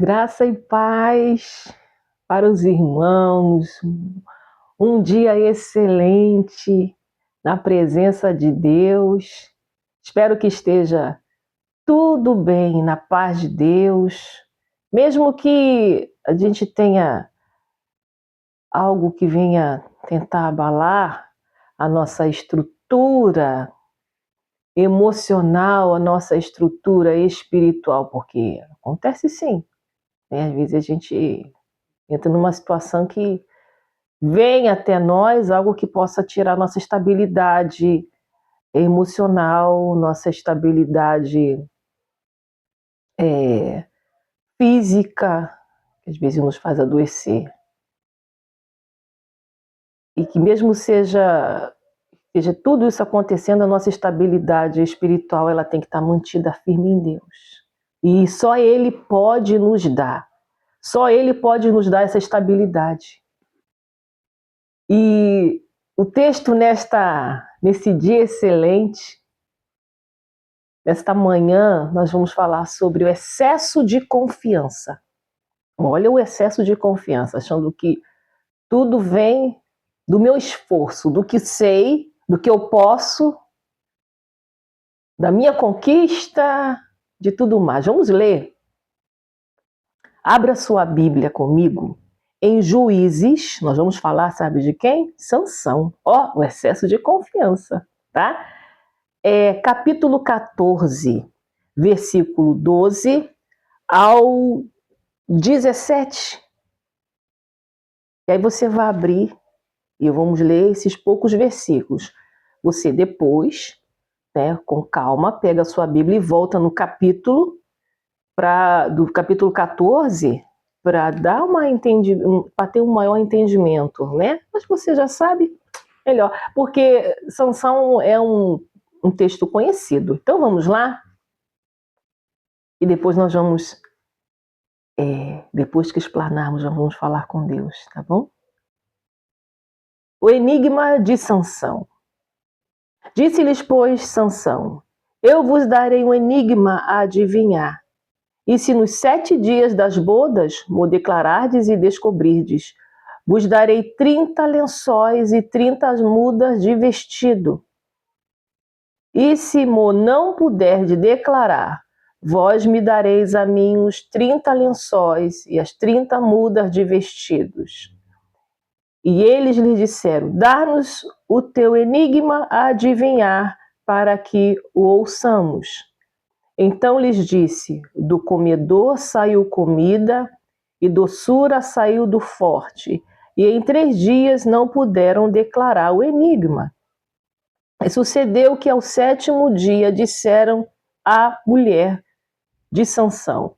Graça e paz para os irmãos. Um dia excelente na presença de Deus. Espero que esteja tudo bem na paz de Deus. Mesmo que a gente tenha algo que venha tentar abalar a nossa estrutura emocional, a nossa estrutura espiritual, porque acontece sim, né? Às vezes a gente entra numa situação que vem até nós algo que possa tirar nossa estabilidade emocional, nossa estabilidade física, que às vezes nos faz adoecer. E que mesmo seja tudo isso acontecendo, a nossa estabilidade espiritual ela tem que estar mantida firme em Deus. E só Ele pode nos dar. Só Ele pode nos dar essa estabilidade. E o texto nesse dia excelente, nesta manhã, nós vamos falar sobre o excesso de confiança. Olha o excesso de confiança, achando que tudo vem do meu esforço, do que sei, do que eu posso, da minha conquista, de tudo mais. Vamos ler. Abra sua Bíblia comigo. Em Juízes, nós vamos falar, sabe de quem? Sansão. Ó, o excesso de confiança, tá? Capítulo 14, versículo 12 ao 17. E aí você vai abrir e vamos ler esses poucos versículos. Você depois, né, com calma, pega a sua Bíblia e volta no capítulo, do capítulo 14, para dar para ter um maior entendimento, né? Mas você já sabe, melhor, porque Sansão é um texto conhecido. Então vamos lá? E depois nós vamos, depois que explanarmos, já vamos falar com Deus, tá bom? O enigma de Sansão. Disse-lhes, pois, Sansão: eu vos darei um enigma a adivinhar. E se nos 7 dias das bodas mo declarardes e descobrirdes, vos darei 30 lençóis e 30 mudas de vestido. E se mo não puderdes declarar, vós me dareis a mim os 30 lençóis e as 30 mudas de vestidos. E eles lhe disseram: dá-nos o teu enigma a adivinhar, para que o ouçamos. Então lhes disse: do comedor saiu comida, e doçura saiu do forte, e em 3 dias não puderam declarar o enigma. E sucedeu que ao 7º dia disseram à mulher de Sansão: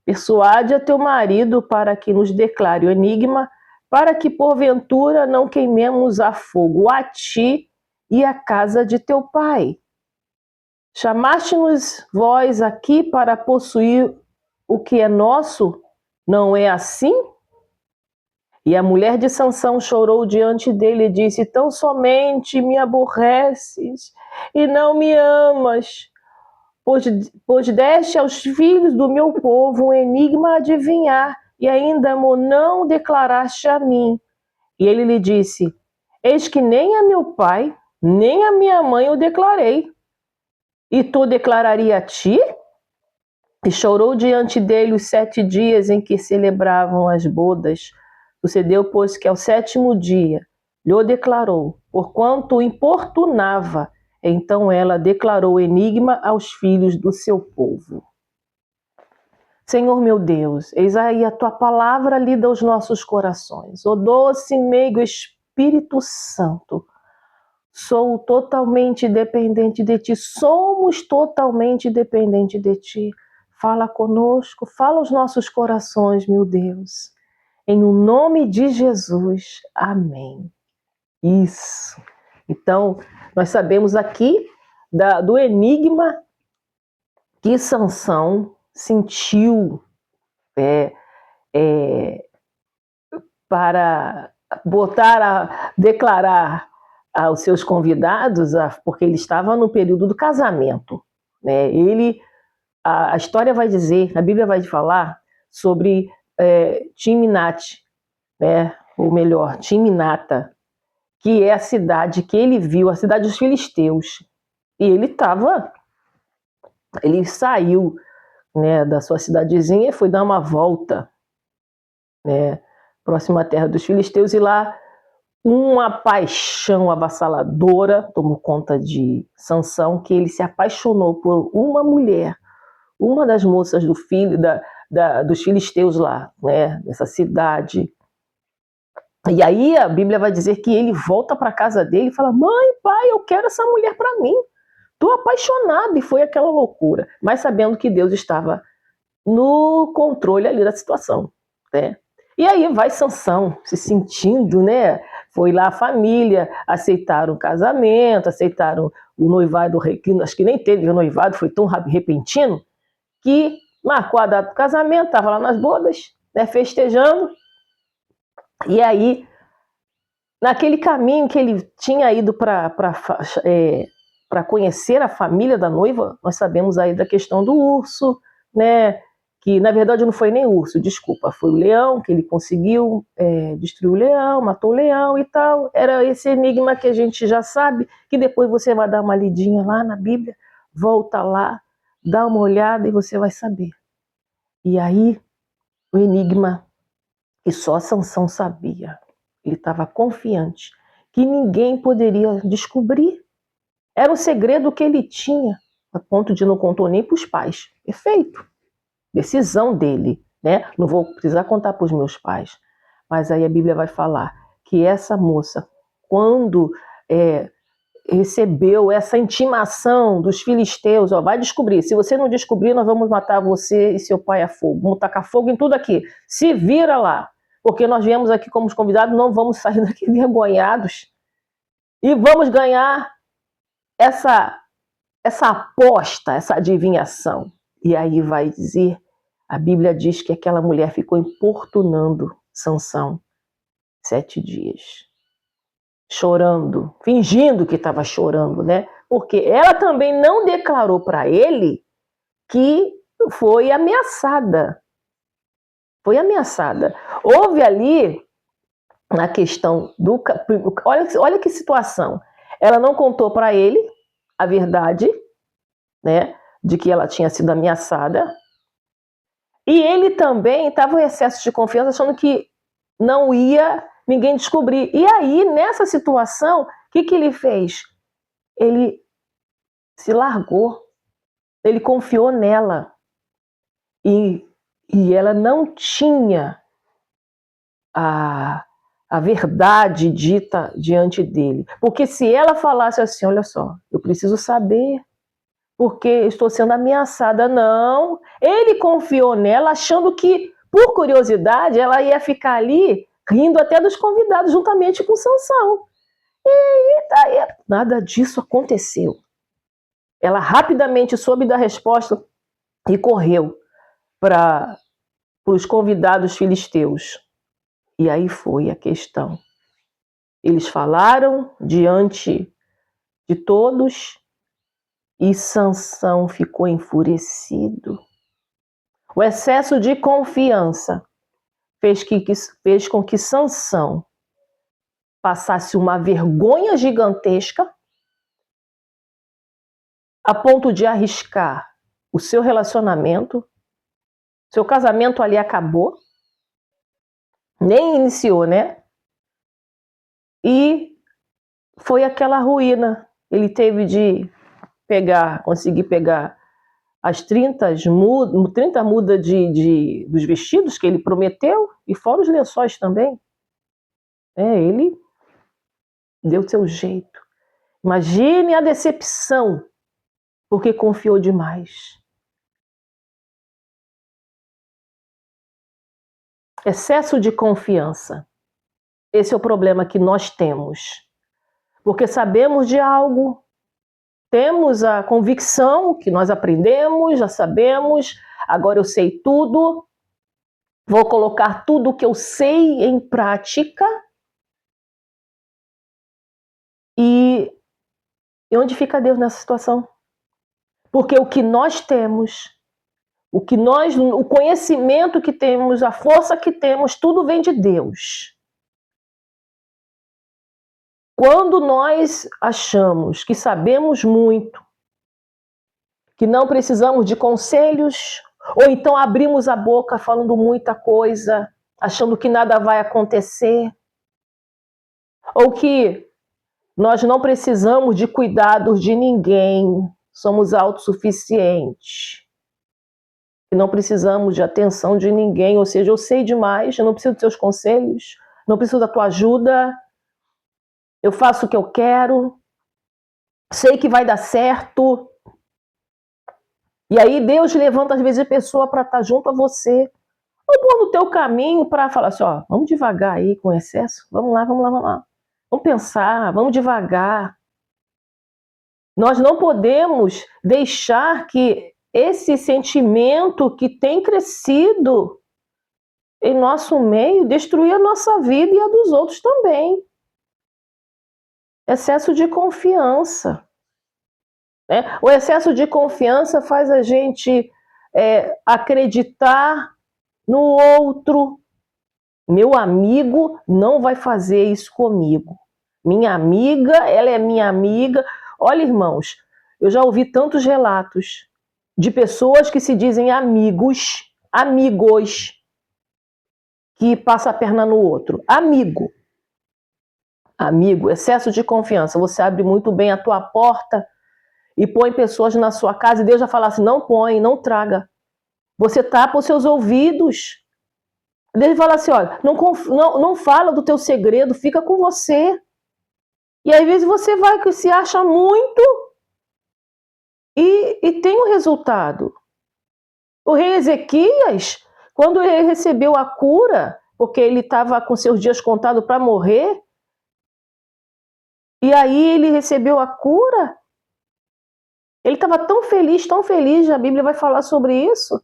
persuade a teu marido para que nos declare o enigma, para que porventura não queimemos a fogo a ti e a casa de teu pai. Chamaste-nos vós aqui para possuir o que é nosso, não é assim? E a mulher de Sansão chorou diante dele e disse: tão somente me aborreces e não me amas, pois deste aos filhos do meu povo um enigma a adivinhar, e ainda mo não declaraste a mim. E ele lhe disse: eis que nem a meu pai, nem a minha mãe o declarei. E tu declararia a ti? E chorou diante dele os 7 dias em que celebravam as bodas. Sucedeu, pois, que ao 7º dia lhe declarou, porquanto o importunava. Então ela declarou o enigma aos filhos do seu povo. Senhor meu Deus, eis aí a tua palavra lida aos nossos corações. Ó doce e meigo Espírito Santo, sou totalmente dependente de ti, somos totalmente dependentes de ti. Fala conosco, fala aos nossos corações, meu Deus. Em o nome de Jesus, amém. Isso. Então, nós sabemos aqui do enigma que Sansão sentiu para declarar aos seus convidados, porque ele estava no período do casamento, né? A história vai dizer, a Bíblia vai falar sobre Timnat, né? Ou melhor, Timnata, que é a cidade que ele viu, a cidade dos filisteus. E ele saiu, né, da sua cidadezinha e foi dar uma volta, né, próxima à terra dos filisteus, e lá uma paixão avassaladora tomou conta de Sansão, que ele se apaixonou por uma mulher, uma das moças do filho dos filisteus lá, né, dessa cidade. E aí a Bíblia vai dizer que ele volta para a casa dele e fala: mãe, pai, eu quero essa mulher para mim. Estou apaixonado. E foi aquela loucura, mas sabendo que Deus estava no controle ali da situação, né? E aí vai Sansão se sentindo, né? Foi lá a família, aceitaram o casamento, aceitaram o noivado, que acho que nem teve o noivado, foi tão repentino, que marcou a data do casamento, estava lá nas bodas, né, festejando. E aí, naquele caminho que ele tinha ido para conhecer a família da noiva, nós sabemos aí da questão do urso, né? Que na verdade não foi nem urso, desculpa, foi o leão, que ele conseguiu destruir o leão, matou o leão e tal. Era esse enigma que a gente já sabe, que depois você vai dar uma lidinha lá na Bíblia, volta lá, dá uma olhada e você vai saber. E aí, o enigma que só Sansão sabia. Ele estava confiante que ninguém poderia descobrir. Era um segredo que ele tinha, a ponto de não contou nem para os pais. Perfeito. Decisão dele, né? Não vou precisar contar para os meus pais. Mas aí a Bíblia vai falar que essa moça, quando recebeu essa intimação dos filisteus, ó, vai descobrir. Se você não descobrir, nós vamos matar você e seu pai a fogo. Vamos tacar fogo em tudo aqui. Se vira lá. Porque nós viemos aqui como convidados, não vamos sair daqui envergonhados. E vamos ganhar essa aposta, essa adivinhação. E aí vai dizer, a Bíblia diz que aquela mulher ficou importunando Sansão 7 dias. Chorando, fingindo que estava chorando, né? Porque ela também não declarou para ele que foi ameaçada. Foi ameaçada. Houve ali, na questão do... Olha que situação. Ela não contou para ele a verdade, né, de que ela tinha sido ameaçada. E ele também estava em excesso de confiança, achando que não ia ninguém descobrir. E aí, nessa situação, o que ele fez? Ele se largou, ele confiou nela. E ela não tinha a verdade dita diante dele. Porque se ela falasse assim, olha só, eu preciso saber, porque estou sendo ameaçada. Não, ele confiou nela, achando que, por curiosidade, ela ia ficar ali rindo até dos convidados, juntamente com Sansão. E daí, nada disso aconteceu. Ela rapidamente soube da resposta e correu para os convidados filisteus. E aí foi a questão. Eles falaram diante de todos e Sansão ficou enfurecido. O excesso de confiança fez com que Sansão passasse uma vergonha gigantesca a ponto de arriscar o seu relacionamento. Seu casamento ali acabou, nem iniciou, né? E foi aquela ruína. Ele teve de conseguir pegar as 30 mudas dos vestidos que ele prometeu, e fora os lençóis também. Ele deu seu jeito. Imagine a decepção, porque confiou demais. Excesso de confiança. Esse é o problema que nós temos. Porque sabemos de algo, temos a convicção que nós aprendemos, já sabemos, agora eu sei tudo, vou colocar tudo o que eu sei em prática. E onde fica Deus nessa situação? Porque o que nós temos, O conhecimento que temos, a força que temos, tudo vem de Deus. Quando nós achamos que sabemos muito, que não precisamos de conselhos, ou então abrimos a boca falando muita coisa, achando que nada vai acontecer, ou que nós não precisamos de cuidados de ninguém, somos autossuficientes, e não precisamos de atenção de ninguém, ou seja, eu sei demais, eu não preciso dos seus conselhos, não preciso da tua ajuda, eu faço o que eu quero, sei que vai dar certo. E aí Deus levanta às vezes a pessoa para estar junto a você, ou pôr no teu caminho para falar assim, ó, vamos devagar aí com excesso, vamos lá, vamos lá, vamos lá. Vamos pensar, vamos devagar. Nós não podemos deixar que esse sentimento que tem crescido em nosso meio destruir a nossa vida e a dos outros também. Excesso de confiança. Né? O excesso de confiança faz a gente acreditar no outro. Meu amigo não vai fazer isso comigo. Minha amiga, ela é minha amiga. Olha, irmãos, eu já ouvi tantos relatos de pessoas que se dizem amigos, que passa a perna no outro. Amigo, excesso de confiança. Você abre muito bem a tua porta e põe pessoas na sua casa e Deus já fala assim, não põe, não traga. Você tapa os seus ouvidos. Deus fala assim, olha, não fala do teu segredo, fica com você. E às vezes você vai que se acha muito e tem um resultado. O rei Ezequias, quando ele recebeu a cura, porque ele estava com seus dias contados para morrer, e aí ele recebeu a cura, ele estava tão feliz, a Bíblia vai falar sobre isso,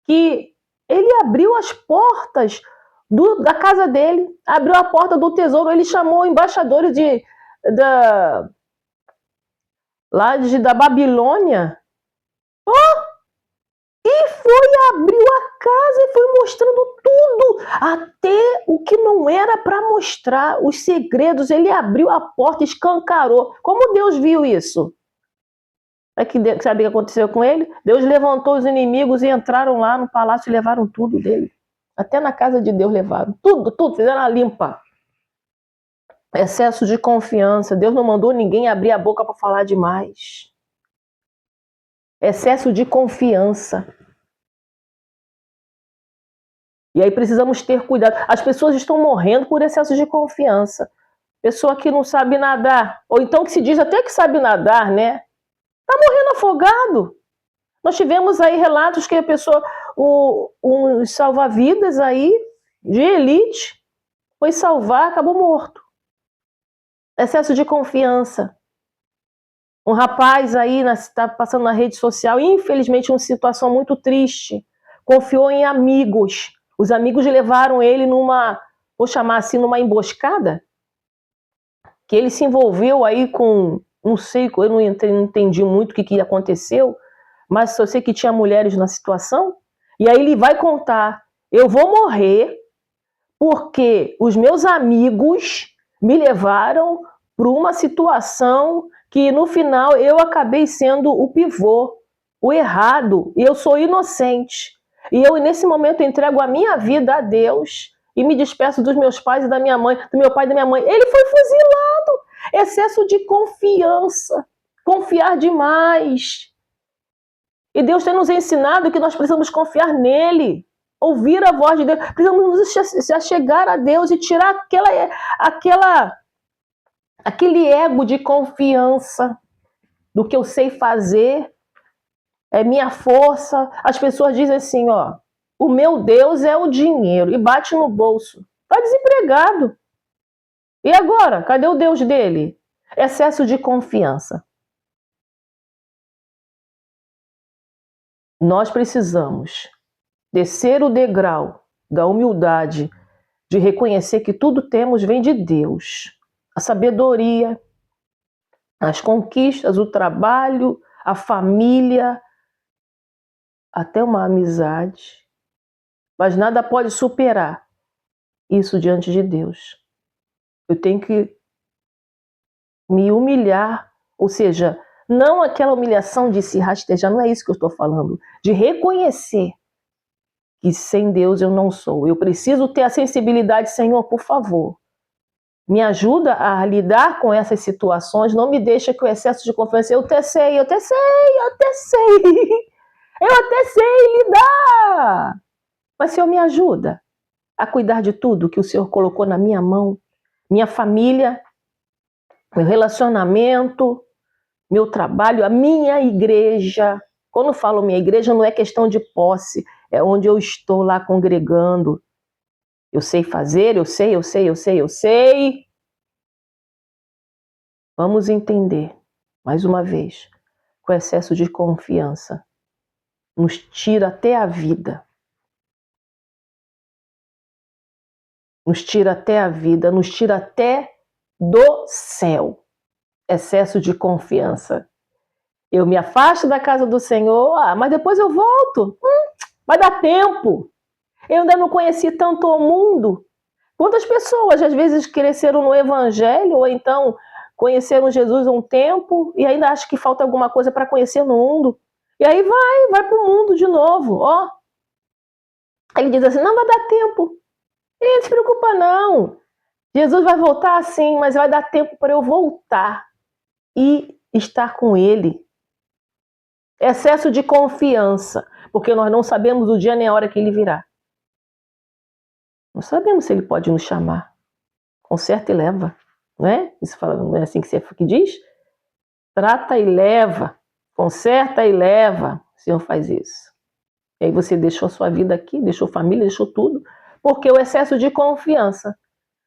que ele abriu as portas da casa dele, abriu a porta do tesouro, ele chamou embaixadores da Babilônia, e abriu a casa e foi mostrando tudo, até o que não era para mostrar, os segredos, ele abriu a porta, escancarou. Como Deus viu isso? Sabe o que aconteceu com ele? Deus levantou os inimigos e entraram lá no palácio e levaram tudo dele. Até na casa de Deus levaram. Tudo, fizeram a limpa. Excesso de confiança. Deus não mandou ninguém abrir a boca para falar demais. Excesso de confiança. E aí precisamos ter cuidado. As pessoas estão morrendo por excesso de confiança. Pessoa que não sabe nadar, ou então que se diz até que sabe nadar, né? Tá morrendo afogado. Nós tivemos aí relatos que a pessoa, um salva-vidas aí, de elite, foi salvar, acabou morto. Excesso de confiança. Um rapaz aí está passando na rede social, infelizmente, uma situação muito triste. Confiou em amigos. Os amigos levaram ele vou chamar assim, numa emboscada, que ele se envolveu aí com, não sei, eu não entendi muito o que aconteceu, mas só sei que tinha mulheres na situação, e aí ele vai contar, eu vou morrer porque os meus amigos me levaram para uma situação que no final eu acabei sendo o pivô, o errado, e eu sou inocente. E eu nesse momento entrego a minha vida a Deus e me despeço dos meus pais e da minha mãe, do meu pai e da minha mãe. Ele foi fuzilado. Excesso de confiança, confiar demais. E Deus tem nos ensinado que nós precisamos confiar nele, ouvir a voz de Deus, precisamos se achegar a Deus e tirar aquele ego de confiança do que eu sei fazer, é minha força. As pessoas dizem assim, ó, o meu Deus é o dinheiro, e bate no bolso. Está desempregado. E agora? Cadê o Deus dele? Excesso de confiança. Nós precisamos descer o degrau da humildade, de reconhecer que tudo temos vem de Deus. A sabedoria, as conquistas, o trabalho, a família, até uma amizade, mas nada pode superar isso diante de Deus. Eu tenho que me humilhar, ou seja, não aquela humilhação de se rastejar, não é isso que eu estou falando, de reconhecer que sem Deus eu não sou. Eu preciso ter a sensibilidade, Senhor, por favor, me ajuda a lidar com essas situações, não me deixa que o excesso de confiança, eu até sei lidar, mas Senhor, me ajuda a cuidar de tudo que o Senhor colocou na minha mão, minha família, meu relacionamento, meu trabalho, a minha igreja. Quando falo minha igreja, não é questão de posse, é onde eu estou lá congregando. Eu sei fazer, eu sei. Vamos entender, mais uma vez, que o excesso de confiança nos tira até a vida. Nos tira até a vida, nos tira até do céu. Excesso de confiança. Eu me afasto da casa do Senhor, mas depois eu volto. Vai dar tempo. Eu ainda não conheci tanto o mundo. Quantas pessoas às vezes cresceram no Evangelho ou então conheceram Jesus há um tempo e ainda acham que falta alguma coisa para conhecer no mundo. E aí vai para o mundo de novo. Ó. Ele diz assim, não vai dar tempo. E não se preocupa não. Jesus vai voltar sim, mas vai dar tempo para eu voltar e estar com Ele. Excesso de confiança, porque nós não sabemos o dia nem a hora que Ele virá. Não sabemos se Ele pode nos chamar. Conserta e leva, não é? Isso fala, não é assim que diz? Trata e leva, conserta e leva. O Senhor faz isso. E aí você deixou a sua vida aqui, deixou família, deixou tudo, porque o excesso de confiança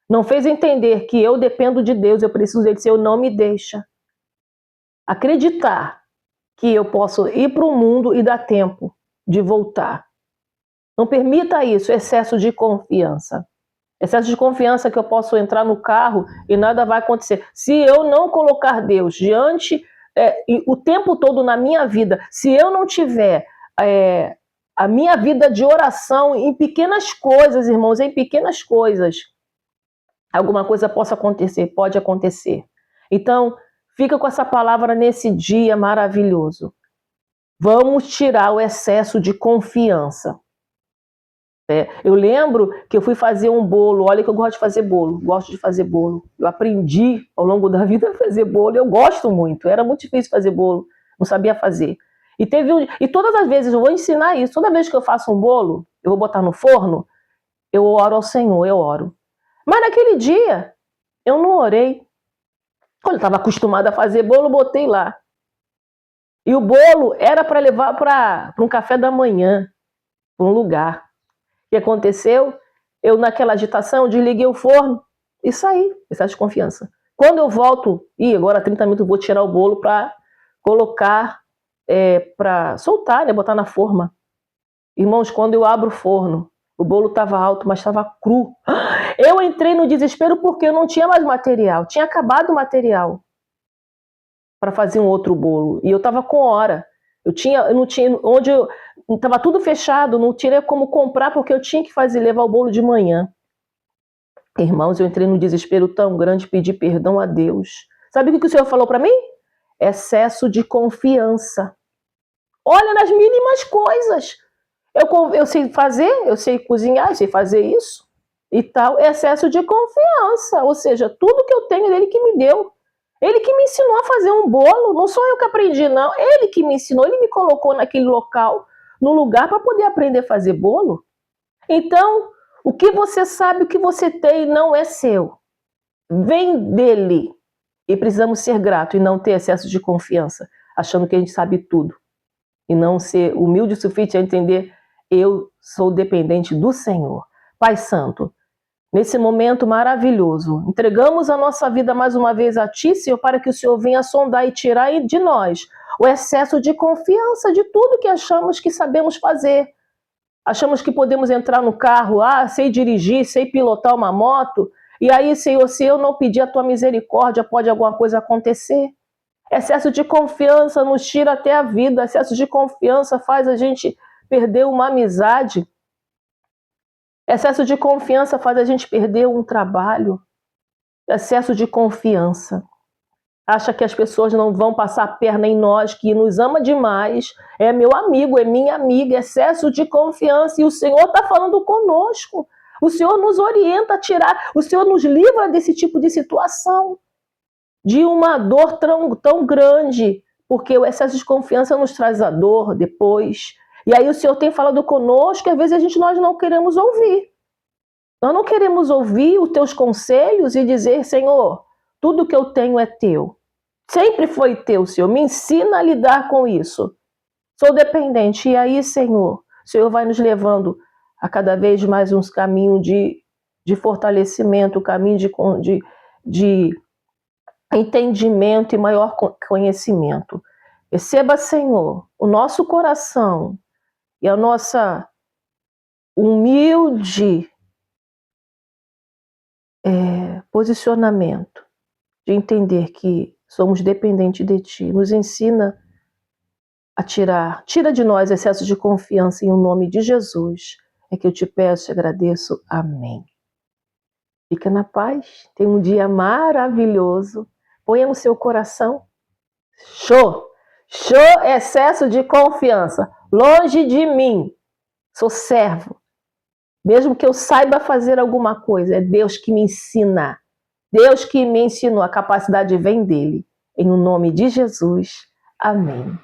não fez entender que eu dependo de Deus, eu preciso dele, se eu não me deixa acreditar que eu posso ir para o mundo e dar tempo de voltar. Não permita isso, excesso de confiança. Excesso de confiança que eu posso entrar no carro e nada vai acontecer. Se eu não colocar Deus diante, o tempo todo na minha vida, se eu não tiver a minha vida de oração em pequenas coisas, irmãos, em pequenas coisas, alguma coisa pode acontecer. Então, fica com essa palavra nesse dia maravilhoso. Vamos tirar o excesso de confiança. Eu lembro que eu fui fazer um bolo. Olha que eu gosto de fazer bolo. Eu aprendi ao longo da vida a fazer bolo. Eu gosto muito. Era muito difícil fazer bolo. Não sabia fazer. E todas as vezes eu vou ensinar isso. Toda vez que eu faço um bolo, eu vou botar no forno, eu oro ao Senhor, eu oro. Mas naquele dia, eu não orei. Quando eu estava acostumada a fazer bolo, botei lá. E o bolo era para levar para um café da manhã, para um lugar. O que aconteceu? Eu, naquela agitação, desliguei o forno e saí, excesso de confiança. Quando eu volto, agora 30 minutos eu vou tirar o bolo para colocar, para soltar, né, botar na forma. Irmãos, quando eu abro o forno, o bolo estava alto, mas estava cru. Eu entrei no desespero porque eu não tinha mais material, tinha acabado o material para fazer um outro bolo. E eu estava com hora. Eu não tinha, estava tudo fechado, não tinha como comprar porque eu tinha que levar o bolo de manhã. Irmãos, eu entrei num desespero tão grande, pedi perdão a Deus. Sabe o que o Senhor falou para mim? Excesso de confiança. Olha nas mínimas coisas. Eu sei fazer, eu sei cozinhar, eu sei fazer isso e tal. Excesso de confiança. Ou seja, tudo que eu tenho é Ele que me deu. Ele que me ensinou a fazer um bolo, não sou eu que aprendi, não. Ele que me ensinou, ele me colocou naquele local, no lugar para poder aprender a fazer bolo. Então, o que você sabe, o que você tem, não é seu. Vem dele. E precisamos ser gratos e não ter excesso de confiança, achando que a gente sabe tudo. E não ser humilde o suficiente a entender, eu sou dependente do Senhor. Pai Santo, nesse momento maravilhoso, entregamos a nossa vida mais uma vez a Ti, Senhor, para que o Senhor venha sondar e tirar de nós o excesso de confiança de tudo que achamos que sabemos fazer. Achamos que podemos entrar no carro, sei dirigir, sei pilotar uma moto, e aí, Senhor, se eu não pedir a Tua misericórdia, pode alguma coisa acontecer. Excesso de confiança nos tira até a vida, excesso de confiança faz a gente perder uma amizade. Excesso de confiança faz a gente perder um trabalho. Excesso de confiança. Acha que as pessoas não vão passar a perna em nós, que nos ama demais, é meu amigo, é minha amiga, excesso de confiança. E o Senhor está falando conosco. O Senhor nos orienta a tirar, o Senhor nos livra desse tipo de situação, de uma dor tão grande, porque o excesso de confiança nos traz a dor depois. E aí o Senhor tem falado conosco, que às vezes nós não queremos ouvir. Nós não queremos ouvir os teus conselhos e dizer, Senhor, tudo que eu tenho é teu. Sempre foi teu, Senhor. Me ensina a lidar com isso. Sou dependente. E aí, Senhor, o Senhor vai nos levando a cada vez mais uns caminhos de fortalecimento, caminho de entendimento e maior conhecimento. Receba, Senhor, o nosso coração e a nossa humilde posicionamento de entender que somos dependentes de Ti. Nos ensina a tira de nós excesso de confiança em o nome de Jesus. É que eu te peço e agradeço. Amém. Fica na paz. Tenha um dia maravilhoso. Ponha no seu coração. Show! Show, excesso de confiança. Longe de mim. Sou servo. Mesmo que eu saiba fazer alguma coisa, é Deus que me ensina. Deus que me ensinou, a capacidade vem dele. Em o nome de Jesus. Amém.